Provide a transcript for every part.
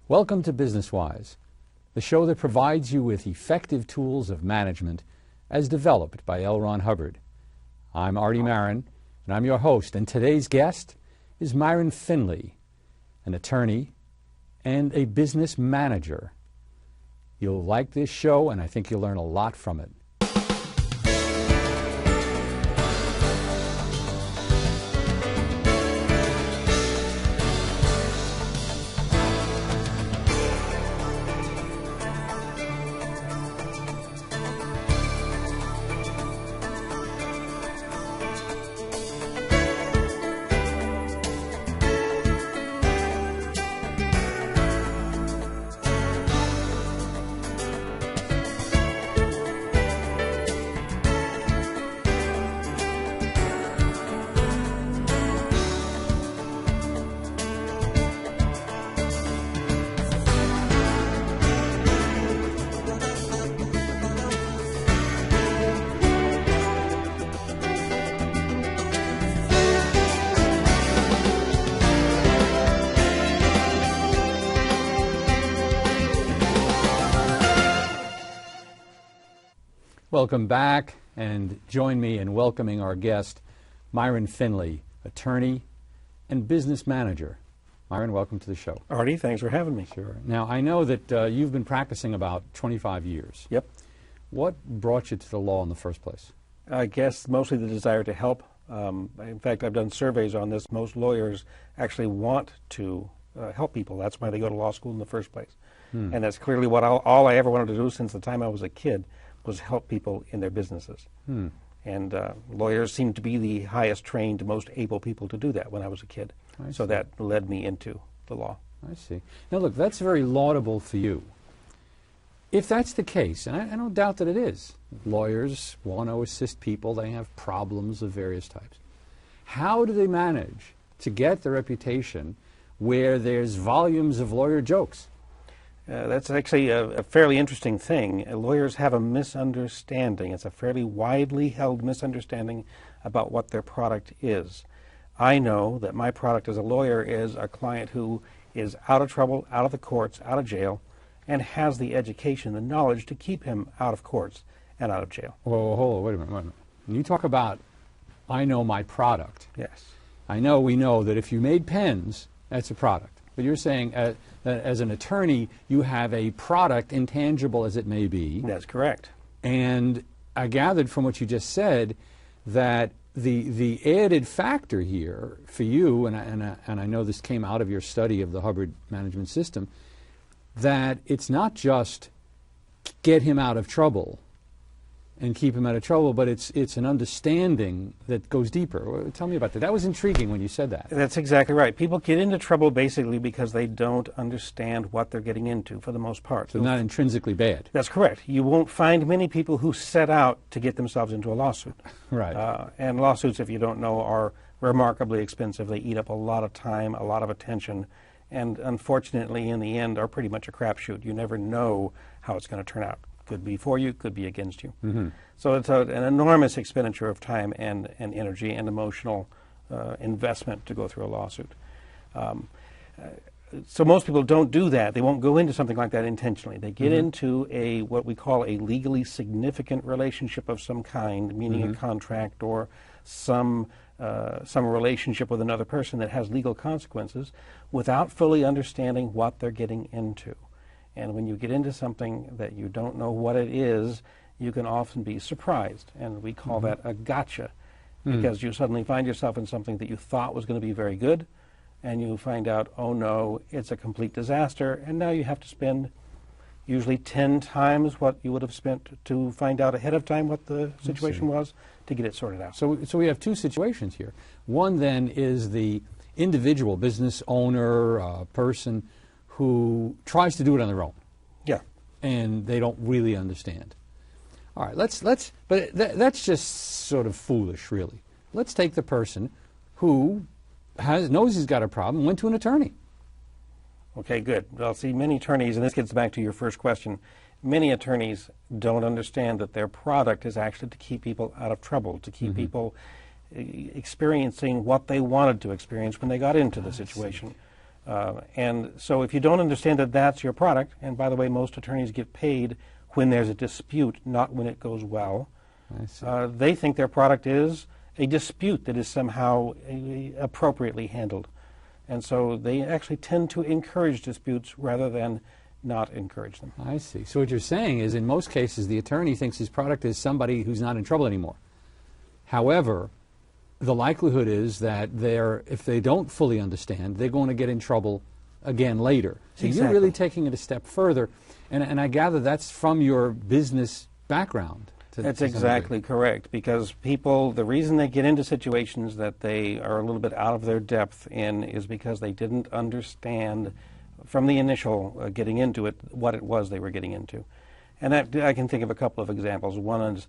Welcome to BusinessWise, the show that provides you with effective tools of management as developed by L. Ron Hubbard. I'm Arte Marin, and I'm your host, and today's guest is Myron Finley, an attorney and a business manager. You'll like this show, and I think you'll learn a lot from it. Welcome back, and join me in welcoming our guest, Myron Finley, attorney and business manager. Myron, welcome to the show. Artie, thanks for having me. Sure. Now, I know that you've been practicing about 25 years. Yep. What brought you to the law in the first place? I guess mostly the desire to help. In fact, I've done surveys on this. Most lawyers actually want to help people. That's why they go to law school in the first place. And that's clearly what all I ever wanted to do since the time I was a kid was help people in their businesses. And lawyers seem to be the highest trained, most able people to do that when I was a kid. So that led me into the law. I see. Now look, that's very laudable for you. If that's the case, and I don't doubt that it is, lawyers want to assist people, they have problems of various types. How do they manage to get the reputation where there's volumes of lawyer jokes? That's actually a fairly interesting thing. Lawyers have a misunderstanding. It's a fairly widely held misunderstanding about what their product is. I know that my product as a lawyer is a client who is out of trouble, out of the courts, out of jail, and has the education, the knowledge to keep him out of courts and out of jail. Whoa, hold on, wait a minute. When you talk about, I know my product. Yes. We know that if you made pens, that's a product. But you're saying that as an attorney, you have a product, intangible as it may be. That's correct. And I gathered from what you just said that the added factor here for you, and I know this came out of your study of the Hubbard management system, that it's not just get him out of trouble and keep him out of trouble, but it's an understanding that goes deeper. Tell me about that. That was intriguing when you said that. That's exactly right. People get into trouble basically because they don't understand what they're getting into for the most part. So not intrinsically bad. That's correct. You won't find many people who set out to get themselves into a lawsuit. Right. And lawsuits, if you don't know, are remarkably expensive. They eat up a lot of time, a lot of attention, and unfortunately in the end are pretty much a crapshoot. You never know how it's going to turn out. Could be for you, could be against you. So it's an enormous expenditure of time and energy and emotional investment to go through a lawsuit. So most people don't do that. They won't go into something like that intentionally. They get into what we call a legally significant relationship of some kind, meaning a contract or some relationship with another person that has legal consequences, without fully understanding what they're getting into. And when you get into something that you don't know what it is, you can often be surprised. And we call that a gotcha, because you suddenly find yourself in something that you thought was going to be very good, and you find out, oh no, it's a complete disaster, and now you have to spend usually 10 times what you would have spent to find out ahead of time what the situation was to get it sorted out. So we have two situations here. One then is the individual business owner, person who tries to do it on their own. Yeah. And they don't really understand. All right, but that's just sort of foolish, really. Let's take the person who knows he's got a problem, went to an attorney. Okay, good. Well, see, many attorneys, and this gets back to your first question, many attorneys don't understand that their product is actually to keep people out of trouble, to keep people experiencing what they wanted to experience when they got into the situation. And so if you don't understand that that's your product, and by the way, most attorneys get paid when there's a dispute, not when it goes well. I see. They think their product is a dispute that is somehow appropriately handled. And so they actually tend to encourage disputes rather than not encourage them. I see. So what you're saying is, in most cases, the attorney thinks his product is somebody who's not in trouble anymore. However, the likelihood is that if they don't fully understand, they're going to get in trouble again later. So Exactly. You're really taking it a step further, and I gather that's from your business background. That's exactly correct, because people, the reason they get into situations that they are a little bit out of their depth in is because they didn't understand from the initial getting into it what it was they were getting into. And I can think of a couple of examples. One is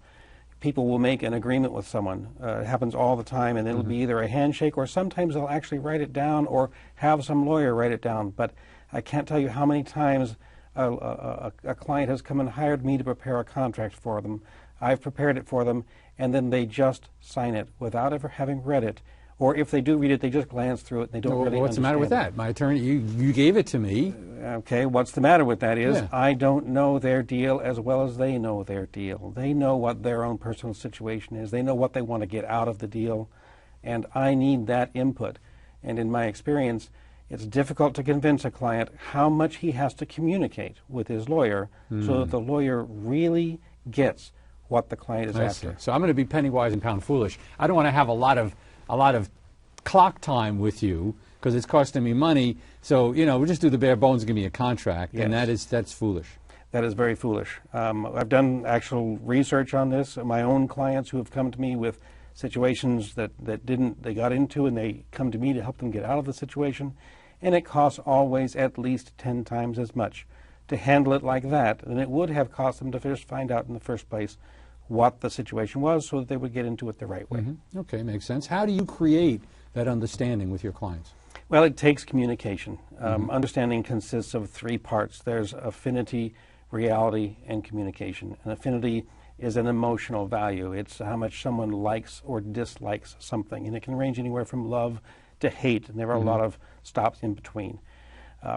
people will make an agreement with someone. It happens all the time, and it'll be either a handshake or sometimes they'll actually write it down or have some lawyer write it down. But I can't tell you how many times a client has come and hired me to prepare a contract for them. I've prepared it for them, and then they just sign it without ever having read it. Or if they do read it, they just glance through it and they don't really understand. What's the matter with that? My attorney, you gave it to me. Okay, what's the matter with that is Yeah. I don't know their deal as well as they know their deal. They know what their own personal situation is. They know what they want to get out of the deal, and I need that input. And in my experience, it's difficult to convince a client how much he has to communicate with his lawyer so that the lawyer really gets what the client is after. See. So I'm going to be penny wise and pound foolish. I don't want to have a lot of clock time with you because it's costing me money. So we'll just do the bare bones and give me a contract, Yes. and that's foolish. That is very foolish. I've done actual research on this. My own clients who have come to me with situations that they got into, and they come to me to help them get out of the situation, and it costs always at least 10 times as much to handle it like that than it would have cost them to first find out in the first place what the situation was so that they would get into it the right way. Okay, makes sense. How do you create that understanding with your clients? Well, it takes communication. Understanding consists of 3 parts. There's affinity, reality, and communication. And affinity is an emotional value. It's how much someone likes or dislikes something. And it can range anywhere from love to hate, and there are a lot of stops in between.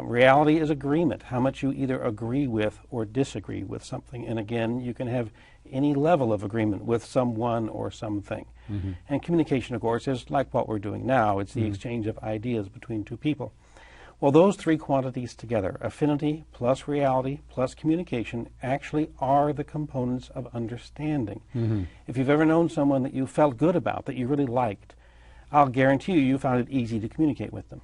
Reality is agreement, how much you either agree with or disagree with something. And again, you can have any level of agreement with someone or something. And communication, of course, is like what we're doing now. It's the exchange of ideas between 2 people. Well, those 3 quantities together, affinity plus reality plus communication, actually are the components of understanding. If you've ever known someone that you felt good about, that you really liked, I'll guarantee you found it easy to communicate with them.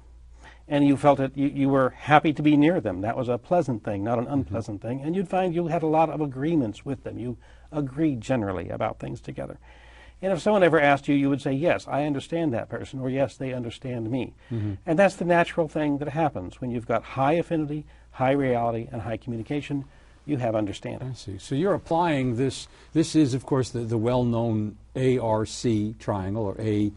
And you felt it, you were happy to be near them. That was a pleasant thing, not an unpleasant thing. And you'd find you had a lot of agreements with them. You agreed generally about things together. And if someone ever asked you, you would say, yes, I understand that person, or yes, they understand me. And that's the natural thing that happens. When you've got high affinity, high reality, and high communication, you have understanding. I see. So you're applying this. This is, of course, the well-known AARC triangle, or A,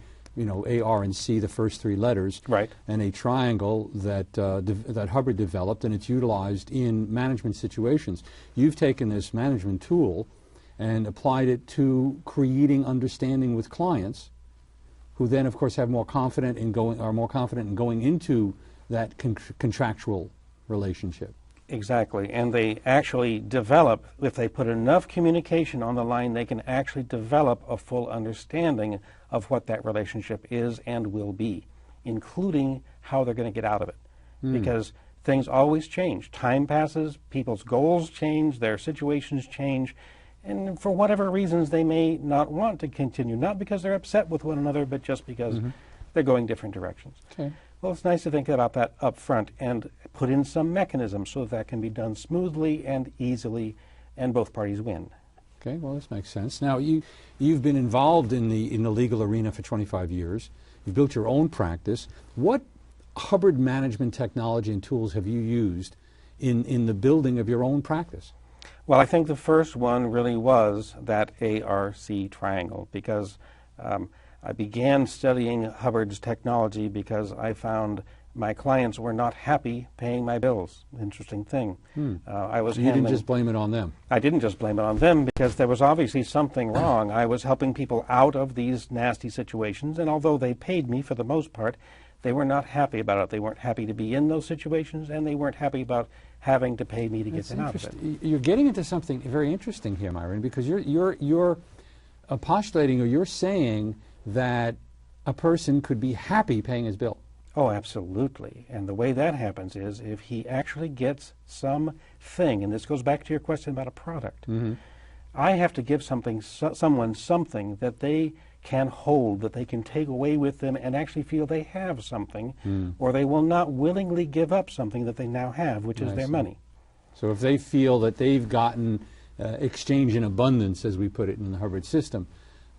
R, and C, the first 3 letters, Right. and a triangle that that Hubbard developed, and it's utilized in management situations. You've taken this management tool and applied it to creating understanding with clients, who then, of course, are more confident in going into that contractual relationship. Exactly, and they actually develop, if they put enough communication on the line, they can actually develop a full understanding of what that relationship is and will be, including how they're going to get out of it. Because things always change. Time passes, people's goals change, their situations change, and for whatever reasons they may not want to continue, not because they're upset with one another, but just because they're going different directions. Okay. Well, it's nice to think about that up front and put in some mechanism so that can be done smoothly and easily, and both parties win. Okay, well, this makes sense. Now, you've been involved in the legal arena for 25 years. You've built your own practice. What Hubbard management technology and tools have you used in the building of your own practice? Well, I think the first one really was that AARC triangle, because I began studying Hubbard's technology because I found my clients were not happy paying my bills. Interesting thing. I was So you didn't just blame it on them? I didn't just blame it on them, because there was obviously something wrong. I was helping people out of these nasty situations, and although they paid me for the most part, they were not happy about it. They weren't happy to be in those situations, and they weren't happy about having to pay me to get them out of it. You're getting into something very interesting here, Myron, because you're postulating, or you're saying that a person could be happy paying his bill. Oh, absolutely. And the way that happens is if he actually gets something, and this goes back to your question about a product. Mm-hmm. I have to give someone something that they can hold, that they can take away with them and actually feel they have something, or they will not willingly give up something that they now have, which is their money. So if they feel that they've gotten exchange in abundance, as we put it in the Hubbard system,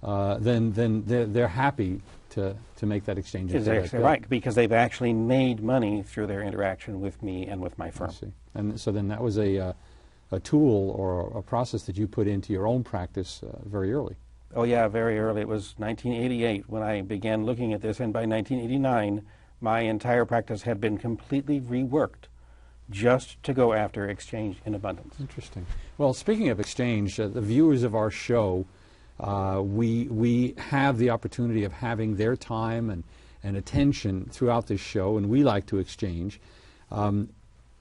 then they're happy to make that exchange. Exactly right, because they've actually made money through their interaction with me and with my firm. I see. And so then that was a tool or a process that you put into your own practice very early. Oh yeah, very early. It was 1988 when I began looking at this, and by 1989 my entire practice had been completely reworked just to go after exchange in abundance. Interesting. Well, speaking of exchange, the viewers of our show, we have the opportunity of having their time and attention throughout this show, and we like to exchange.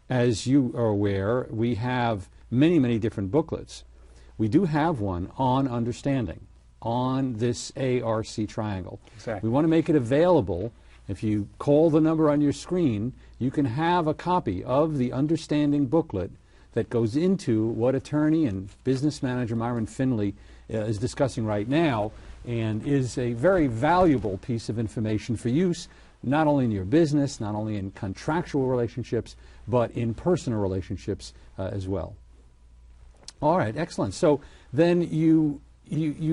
As you are aware, we have many different booklets. We do have one on understanding, on this AARC triangle. Exactly. We want to make it available. If you call the number on your screen, you can have a copy of the understanding booklet that goes into what attorney and business manager Myron Finley is discussing right now, and is a very valuable piece of information for use, not only in your business, not only in contractual relationships, but in personal relationships as well. All right, excellent. So then you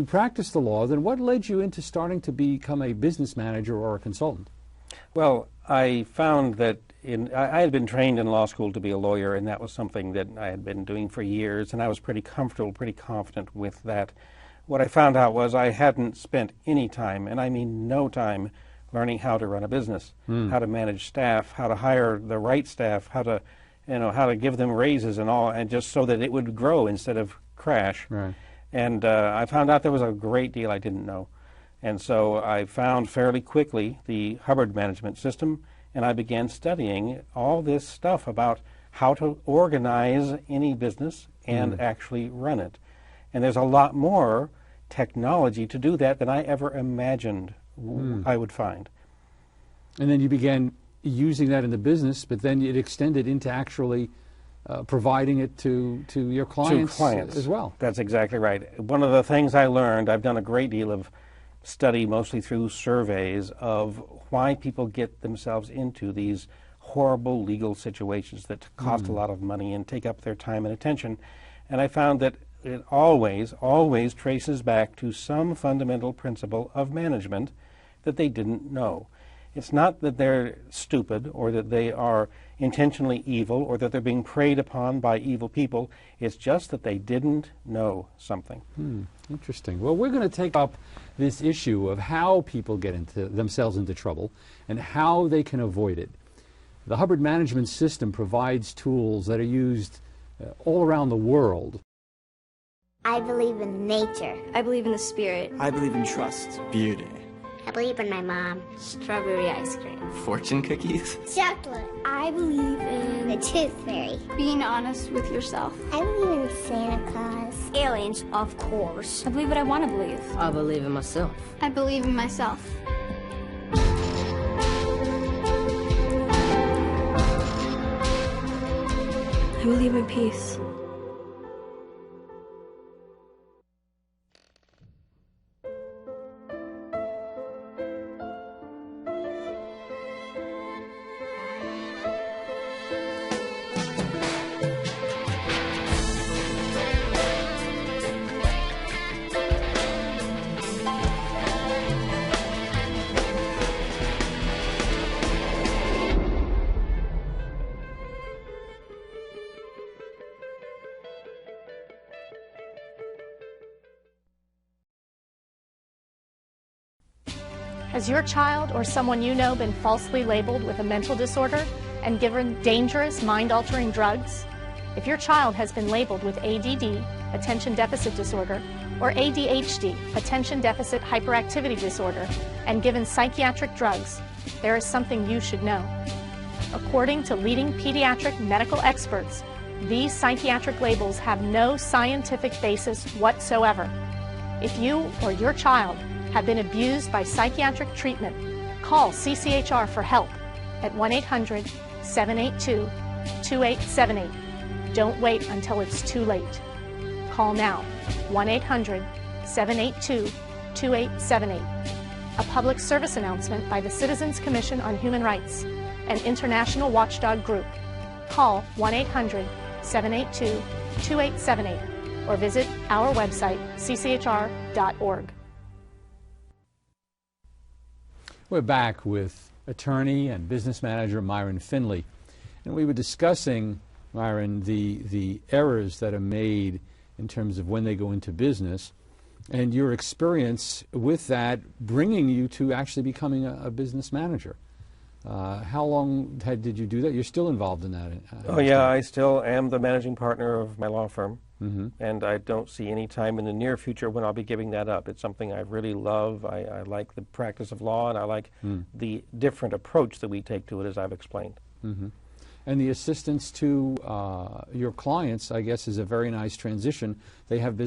practiced the law. Then what led you into starting to become a business manager or a consultant? Well, I found that I had been trained in law school to be a lawyer, and that was something that I had been doing for years, and I was pretty comfortable, pretty confident with that. What I found out was I hadn't spent any time, and I mean no time, learning how to run a business, how to manage staff, how to hire the right staff, how to give them raises and all, and just so that it would grow instead of crash. Right. And I found out there was a great deal I didn't know. And so I found fairly quickly the Hubbard management system, and I began studying all this stuff about how to organize any business and actually run it. And there's a lot more technology to do that than I ever imagined I would find. And then you began using that in the business, but then it extended into actually providing it to your clients, as well. That's exactly right. One of the things I learned, I've done a great deal of study, mostly through surveys, of why people get themselves into these horrible legal situations that cost a lot of money and take up their time and attention. And I found that it always traces back to some fundamental principle of management that they didn't know. It's not that they're stupid or that they are intentionally evil or that they're being preyed upon by evil people. It's just that they didn't know something. Interesting. Well, we're going to take up this issue of how people get themselves into trouble and how they can avoid it. The Hubbard management system provides tools that are used all around the world. I believe in nature. I believe in the spirit. I believe in trust. Beauty. I believe in my mom. Strawberry ice cream. Fortune cookies. Chocolate. I believe in The Tooth Fairy. being honest with yourself. I believe in Santa Claus. Aliens, of course. I believe what I want to believe. I believe in myself. I believe in myself. I believe in peace. Has your child or someone you know been falsely labeled with a mental disorder and given dangerous, mind-altering drugs? If your child has been labeled with ADD, attention deficit disorder, or ADHD, attention deficit hyperactivity disorder, and given psychiatric drugs, there is something you should know. According to leading pediatric medical experts, these psychiatric labels have no scientific basis whatsoever. If you or your child have been abused by psychiatric treatment, call CCHR for help at 1-800-782-2878. Don't wait until it's too late. Call now, 1-800-782-2878. A public service announcement by the Citizens Commission on Human Rights, an international watchdog group. Call 1-800-782-2878 or visit our website, cchr.org. We're back with attorney and business manager Myron Finley. And we were discussing, Myron, the errors that are made in terms of when they go into business and your experience with that bringing you to actually becoming a business manager. How long did you do that? You're still involved in that? Oh, yeah, I still am the managing partner of my law firm. And I don't see any time in the near future when I'll be giving that up. It's something I really love. I like the practice of law, and I like the different approach that we take to it, as I've explained. And the assistance to your clients, I guess, is a very nice transition. They have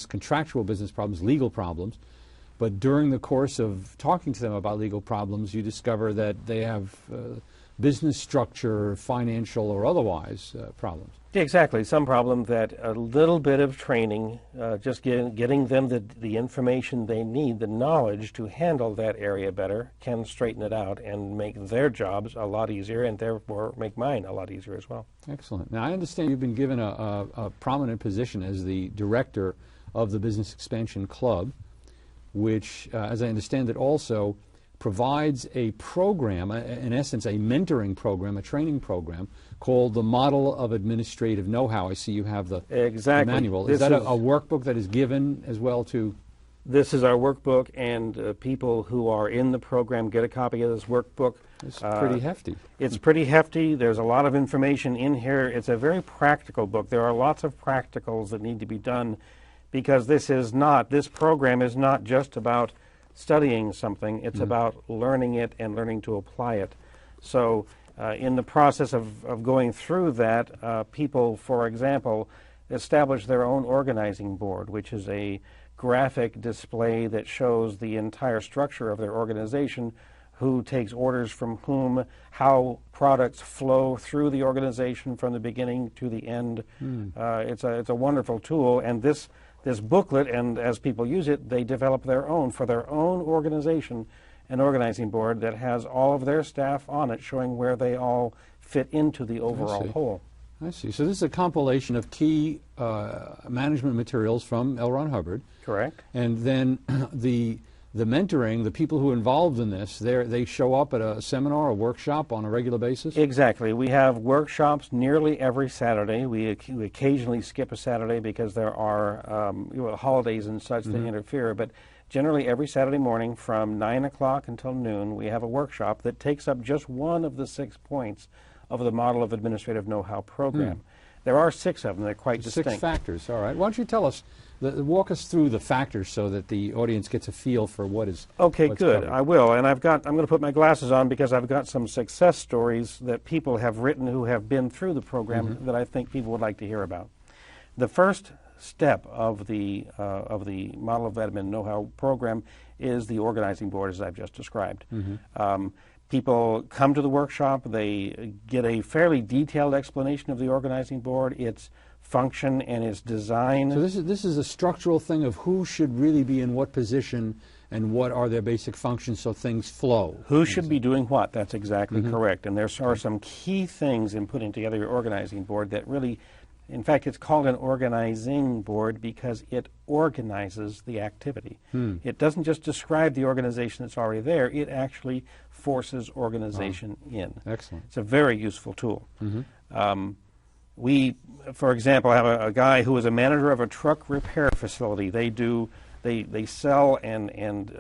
contractual business problems, legal problems. But during the course of talking to them about legal problems, you discover that they have business structure, financial or otherwise problems. Yeah, exactly. Some problem that a little bit of training, just getting them the information they need, the knowledge to handle that area better, can straighten it out and make their jobs a lot easier, and therefore make mine a lot easier as well. Excellent. Now, I understand you've been given a prominent position as the director of the Business Expansion Club, which, as I understand it, also provides a program, in essence, a mentoring program, a training program, called the Model of Administrative Know-How. I see you have the manual. Is that a workbook that is given as well to? This is our workbook, and people who are in the program get a copy of this workbook. It's pretty hefty. It's pretty hefty. There's a lot of information in here. It's a very practical book. There are lots of practicals that need to be done, because this program is not just about studying something. It's about learning it and learning to apply it. So in the process of going through that, people, for example, establish their own organizing board, which is a graphic display that shows the entire structure of their organization, who takes orders from whom, how products flow through the organization from the beginning to the end. It's a wonderful tool, and this booklet, and as people use it, they develop their own, for their own organization, an organizing board that has all of their staff on it, showing where they all fit into the overall whole. I see. So this is a compilation of key management materials from L. Ron Hubbard. Correct. And then the mentoring, the people who are involved in this, they show up at a seminar, a workshop on a regular basis? Exactly. We have workshops nearly every Saturday. We occasionally skip a Saturday because there are holidays and such that interfere, but generally every Saturday morning from 9 o'clock until noon, we have a workshop that takes up just one of the 6 points of the Model of Administrative Know-How program. There are 6 of them. They're quite distinct. 6 factors. All right. Why don't you tell us, walk us through the factors so that the audience gets a feel for what is. Okay, good. Covered. I will. And I'm going to put my glasses on because I've got some success stories that people have written who have been through the program that I think people would like to hear about. The first step of the Model of Admin Know-How program is the organizing board, as I've just described. People come to the workshop, they get a fairly detailed explanation of the organizing board, its function and its design. So this is a structural thing of who should really be in what position and what are their basic functions so things flow. Who should be doing what, that's exactly correct. And there are some key things in putting together your organizing board that really, in fact, it's called an organizing board because it organizes the activity. It doesn't just describe the organization that's already there, it actually forces organization in. Excellent. It's a very useful tool. We, for example, have a guy who is a manager of a truck repair facility. They sell and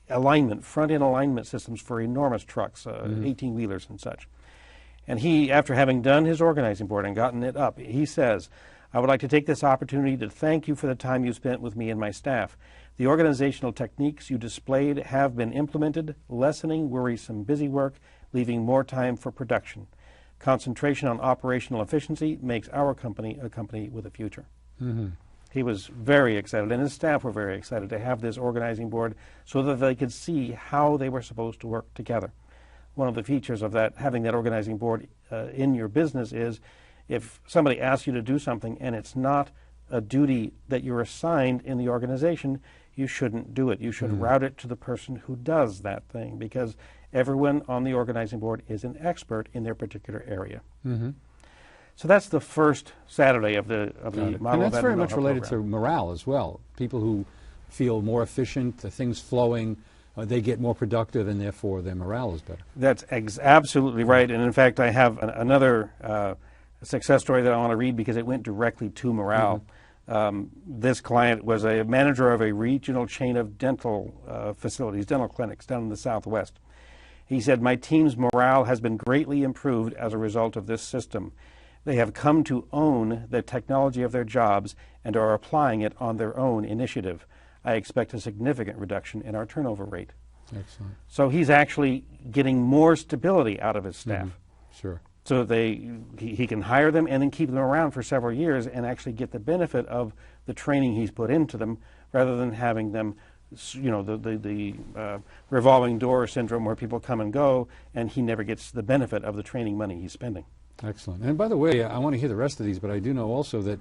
alignment, front-end alignment systems for enormous trucks, 18-wheelers and such. And he, after having done his organizing board and gotten it up, he says, I would like to take this opportunity to thank you for the time you spent with me and my staff. The organizational techniques you displayed have been implemented, lessening worrisome busy work, leaving more time for production. Concentration on operational efficiency makes our company a company with a future. Mm-hmm. He was very excited, and his staff were very excited to have this organizing board so that they could see how they were supposed to work together. One of the features of that, having that organizing board in your business, is if somebody asks you to do something and it's not a duty that you're assigned in the organization, you shouldn't do it. You should route it to the person who does that thing, because everyone on the organizing board is an expert in their particular area. Mm-hmm. So that's the first Saturday of the model. And that's very much know-how related program. to morale as well. People who feel more efficient, the things flowing, they get more productive, and therefore their morale is better. That's absolutely right. And in fact, I have another success story that I want to read because it went directly to morale. This client was a manager of a regional chain of dental facilities, dental clinics down in the Southwest. He said, "My team's morale has been greatly improved as a result of this system. They have come to own the technology of their jobs and are applying it on their own initiative. I expect a significant reduction in our turnover rate." Excellent. So he's actually getting more stability out of his staff. Sure. So he can hire them and then keep them around for several years and actually get the benefit of the training he's put into them, rather than having them, you know, the revolving door syndrome where people come and go and he never gets the benefit of the training money he's spending. Excellent. And by the way, I want to hear the rest of these, but I do know also that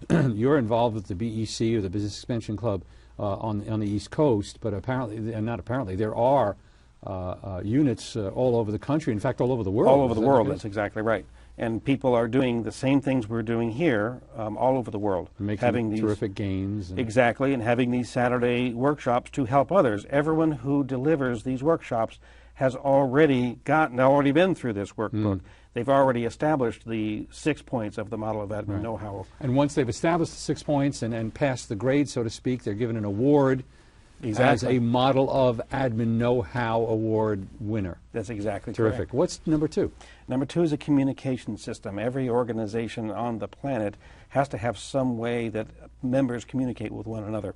you're involved with the BEC, or the Business Expansion Club, on the East Coast, but apparently, and not apparently, there are units all over the country, in fact, all over the world. All over the world, that's exactly right. And people are doing the same things we're doing here all over the world. Having these terrific gains. Exactly, and having these Saturday workshops to help others. Everyone who delivers these workshops has already been through this workbook. They've already established the 6 points of the model of admin know-how. And once they've established the 6 points and passed the grade, so to speak, they're given an award as a model of admin know-how award winner. That's exactly terrific. Correct. What's number 2? Number 2 is a communication system. Every organization on the planet has to have some way that members communicate with one another.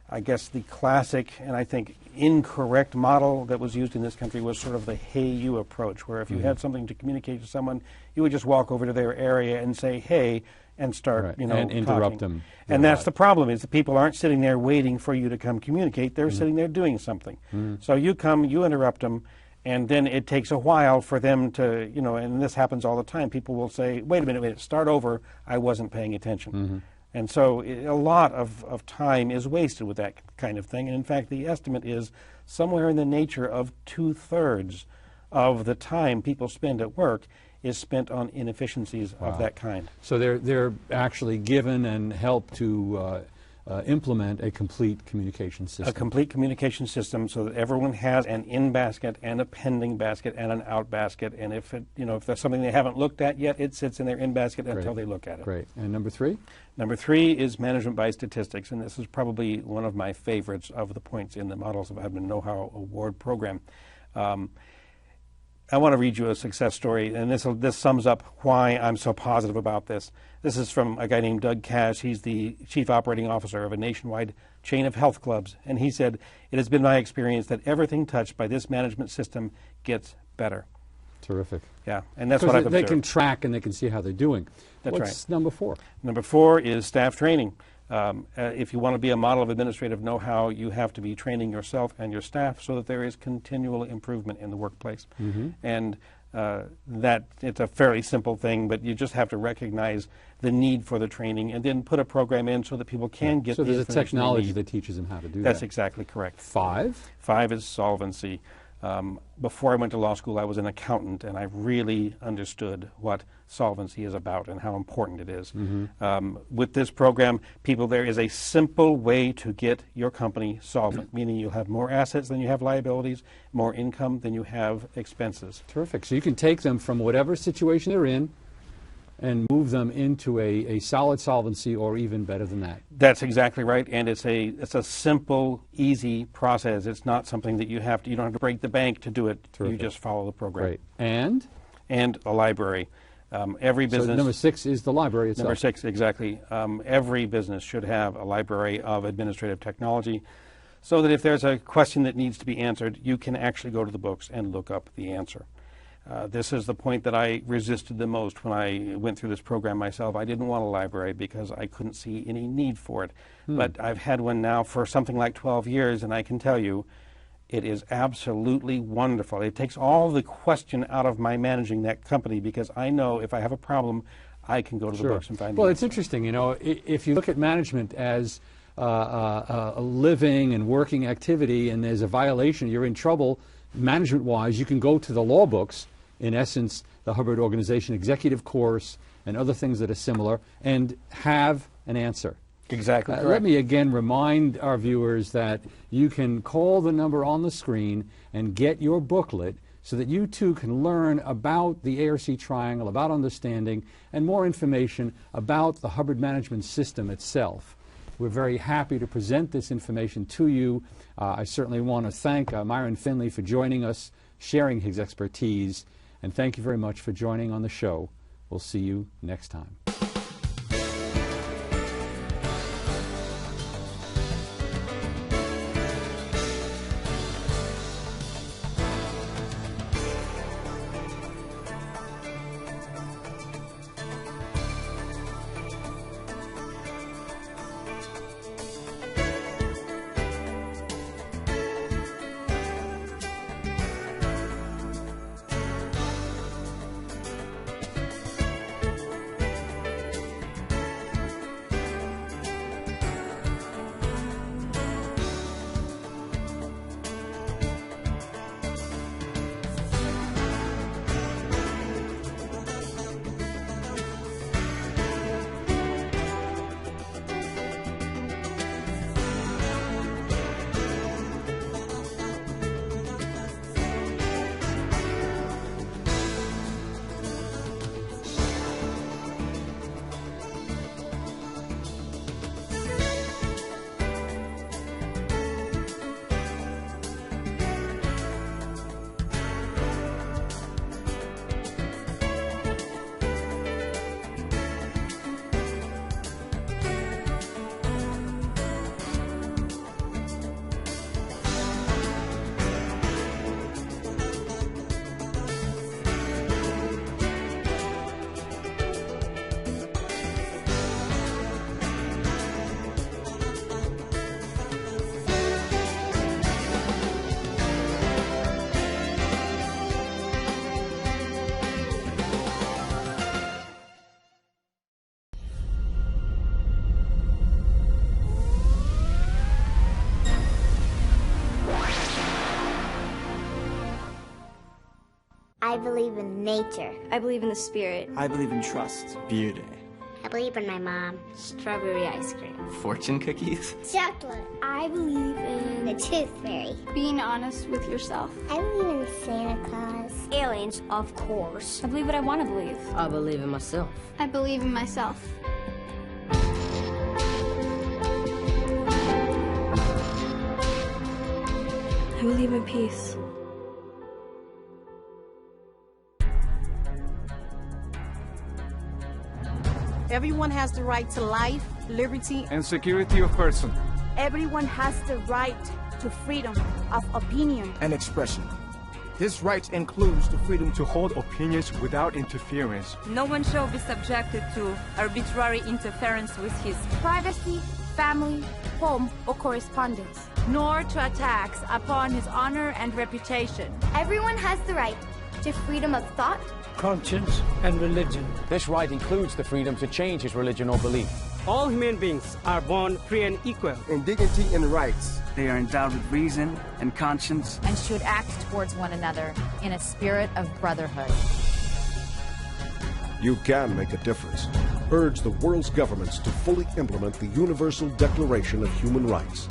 I guess the classic and I think incorrect model that was used in this country was sort of the hey you approach, where if you had something to communicate to someone, you would just walk over to their area and say hey and start, and interrupt them. And that's the problem, is that people aren't sitting there waiting for you to come communicate. They're sitting there doing something. So you come, you interrupt them, and then it takes a while for them to, you know, and this happens all the time. People will say, wait a minute, start over, I wasn't paying attention. And so a lot of time is wasted with that kind of thing. And in fact, the estimate is somewhere in the nature of 2/3 of the time people spend at work is spent on inefficiencies of that kind. So they're actually given and helped to implement a complete communication system. A complete communication system, so that everyone has an in basket and a pending basket and an out basket. And if if there's something they haven't looked at yet, it sits in their in basket until they look at it. Great. And number 3? Number 3 is management by statistics, and this is probably one of my favorites of the points in the Models of Admin Know-How Award program. I want to read you a success story, and this sums up why I'm so positive about this. This is from a guy named Doug Cash. He's the chief operating officer of a nationwide chain of health clubs, and he said, "It has been my experience that everything touched by this management system gets better." Terrific. Yeah, and that's what I've observed. They can track and they can see how they're doing. That's What's number 4? Number 4 is staff training. If you want to be a model of administrative know-how, you have to be training yourself and your staff so that there is continual improvement in the workplace. And that it's a fairly simple thing, but you just have to recognize the need for the training and then put a program in so that people can get the information. So there's a technology that teaches them how to do that. That's exactly correct. 5? 5 is solvency. Before I went to law school, I was an accountant, and I really understood what solvency is about and how important it is. With this program, there is a simple way to get your company solvent, meaning you'll have more assets than you have liabilities, more income than you have expenses. Terrific. So you can take them from whatever situation they're in and move them into a solid solvency, or even better than that. That's exactly right, and it's a simple, easy process. It's not something that you don't have to break the bank to do it. Terrific. You just follow the program. Great. And a library. Every business. So number 6 is the library itself. Number 6, exactly. Every business should have a library of administrative technology, so that if there's a question that needs to be answered, you can actually go to the books and look up the answer. This is the point that I resisted the most when I went through this program myself. I didn't want a library because I couldn't see any need for it. But I've had one now for something like 12 years, and I can tell you it is absolutely wonderful. It takes all the question out of my managing that company, because I know if I have a problem, I can go to the books and find Well, the it's answer. interesting, you know, if you look at management as a living and working activity, and there's a violation, you're in trouble management-wise, you can go to the law books, in essence, the Hubbard Organization Executive Course and other things that are similar, and have an answer. Exactly correct. Let me again remind our viewers that you can call the number on the screen and get your booklet so that you too can learn about the AARC Triangle, about understanding, and more information about the Hubbard Management System itself. We're very happy to present this information to you. I certainly want to thank Myron Finley for joining us, sharing his expertise, and thank you very much for joining on the show. We'll see you next time. I believe in nature. I believe in the spirit. I believe in trust. Beauty. I believe in my mom. Strawberry ice cream. Fortune cookies. Chocolate. I believe in The Tooth Fairy. being honest with yourself. I believe in Santa Claus. Aliens, of course. I believe what I want to believe. I believe in myself. I believe in myself. I believe in peace. Everyone has the right to life, liberty, and security of person. Everyone has the right to freedom of opinion and expression. This right includes the freedom To hold opinions without interference. No one shall be subjected to arbitrary interference with his privacy, family, home, or correspondence, nor to attacks upon his honor and reputation. Everyone has the right to freedom of thought, conscience, and religion. This right includes the freedom to change his religion or belief. All human beings are born free and equal in dignity and rights. They are endowed with reason and conscience and should act towards one another in a spirit of brotherhood. You can make a difference. Urge the world's governments to fully implement the Universal Declaration of Human Rights.